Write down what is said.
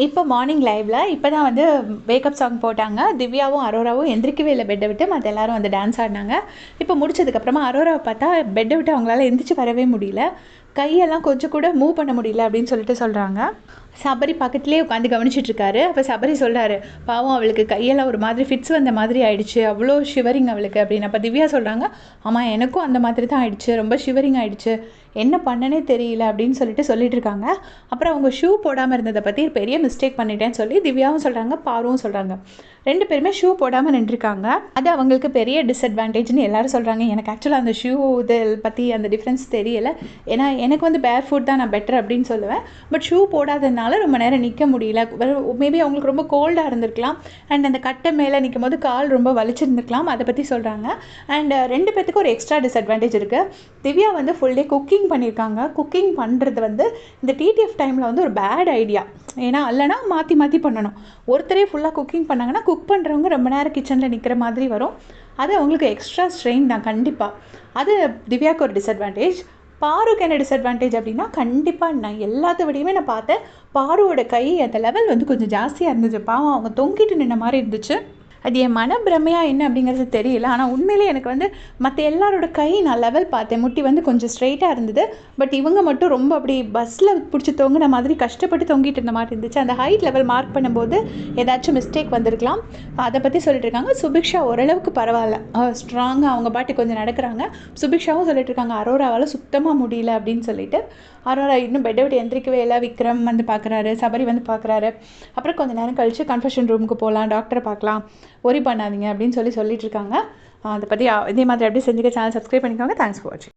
இப்போ மார்னிங் லைவ்ல இப்போ தான் வந்து வேக்கப் சாங் போட்டாங்க. திவ்யாவும், அரோராவும் எந்திரிக்கவே இல்ல பெட்ட விட்டு. மத்த எல்லாரும் வந்து டான்ஸ் ஆடுனாங்க. இப்போ முடிச்சதுக்கப்புறமா அரோராவ பார்த்தா பெட்ட விட்டு அவங்களால எந்திரிச்சு வரவே முடியல. கையெல்லாம் கொஞ்சம் கூட மூவ் பண்ண முடியல அப்படின்னு சொல்லிட்டு சொல்றாங்க. சபரி பக்கத்திலேயே உட்காந்து கவனிச்சிட்டு இருக்காரு. அப்போ சபரி சொல்றாரு, பாவம் அவளுக்கு கையெல்லாம் ஒரு மாதிரி ஃபிட்ஸ் வந்த மாதிரி ஆயிடுச்சு. அவ்வளோ ஷிவரிங் அவளுக்கு அப்படின்னு. அப்போ திவ்யா சொல்றாங்க, ஆமா எனக்கும் அந்த மாதிரி தான் ஆயிடுச்சு. ரொம்ப ஷிவரிங் ஆயிடுச்சு. என்ன பண்ணனே தெரியல அப்படின்னு சொல்லிட்டு இருக்காங்க. அப்புறம் அவங்க ஷூ போடாமல் இருந்ததை பற்றி பெரிய மிஸ்டேக் பண்ணிட்டேன்னு சொல்லி திவ்யாவும் சொல்கிறாங்க, பாருவும் சொல்கிறாங்க. 2 பேருமே ஷூ போடாமல் நின்றுருக்காங்க. அது அவங்களுக்கு பெரிய டிஸ்அட்வான்டேஜ்னு எல்லாரும் சொல்கிறாங்க. எனக்கு ஆக்சுவலாக அந்த ஷூ இதில் பற்றி அந்த டிஃப்ரென்ஸ் தெரியலை. ஏன்னா எனக்கு வந்து பேர் ஃபுட் தான் நான் பெட்டர் அப்படின்னு சொல்லுவேன். பட் ஷூ போடாததுனால ரொம்ப நேரம் நிற்க முடியல. மேபி அவங்களுக்கு ரொம்ப கோல்டாக இருந்திருக்கலாம். அண்ட் அந்த கட்டை மேலே நிற்கும் போது கால் ரொம்ப வலிச்சிருந்துருக்கலாம். அதை பற்றி சொல்கிறாங்க. அண்ட் 2 பேத்துக்கும் ஒரு எக்ஸ்ட்ரா டிஸ்அட்வான்டேஜ் இருக்குது. திவ்யா வந்து ஃபுல் டே குக்கிங் பண்ணியிருக்காங்க. குக்கிங் பண்ணுறது வந்து இந்த டிடிஎஃப் டைமில் வந்து ஒரு பேட் ஐடியா. ஏன்னா இல்லைனா மாற்றி மாற்றி பண்ணணும். ஒருத்தரே ஃபுல்லாக குக்கிங் பண்ணாங்கன்னா குக் பண்ணுறவங்க ரொம்ப நேரம் கிச்சனில் நிற்கிற மாதிரி வரும். அது அவங்களுக்கு எக்ஸ்ட்ரா ஸ்ட்ரெயின் தான் கண்டிப்பாக. அது திவ்யாவுக்கு ஒரு டிஸ்அட்வான்டேஜ். பாருக்கு என்ன டிஸ்அட்வான்டேஜ் அப்படின்னா, கண்டிப்பாக நான் எல்லாத்த விடையுமே நான் பார்த்தேன். பாருவோட கை அந்த லெவல் வந்து கொஞ்சம் ஜாஸ்தியாக இருந்துச்சு. பாவம் அவங்க தொங்கிட்டு நின்ன மாதிரி இருந்துச்சு. அது என் மனப்பிரமையாக என்ன அப்படிங்கிறது தெரியல. ஆனால் உண்மையிலே எனக்கு வந்து மற்ற எல்லாரோட கை நான் லெவல் பார்த்தேன். முட்டி வந்து கொஞ்சம் ஸ்ட்ரெயிட்டாக இருந்தது. பட் இவங்க மட்டும் ரொம்ப அப்படி பஸ்ஸில் பிடிச்சி தொங்கின மாதிரி கஷ்டப்பட்டு தொங்கிட்டு இருந்த மாதிரி இருந்துச்சு. அந்த ஹைட் லெவல் மார்க் பண்ணும்போது ஏதாச்சும் மிஸ்டேக் வந்திருக்கலாம். அதை பற்றி சொல்லிட்டு இருக்காங்க. சுபிக்ஷா ஓரளவுக்கு பரவாயில்ல, ஸ்ட்ராங்காக அவங்க பாட்டு கொஞ்சம் நடக்கிறாங்க. சுபிக்ஷாவும் சொல்லிட்டு இருக்காங்க, அரோராவால் சுத்தமாக முடியல அப்படின்னு சொல்லிட்டு. அரோரா இன்னும் பெட்டை விட்டு எந்திரிக்கவே இல்லை. விக்ரம் வந்து பார்க்குறாரு, சபரி வந்து பார்க்குறாரு. அப்புறம் கொஞ்சம் நேரம் கழித்து கன்ஃபெஷன் ரூமுக்கு போகலாம், டாக்டரை பார்க்கலாம், ஒரி பண்ணாதீங்க அப்படின்னு சொல்லிட்டு இருக்காங்க. அதை பற்றி இதே மாதிரி அப்படியே செஞ்சுக்க சேனல் சப்ஸ்கிரைப் பண்ணிக்கோங்க. தேங்க்ஸ் ஃபார் வாட்சிங்.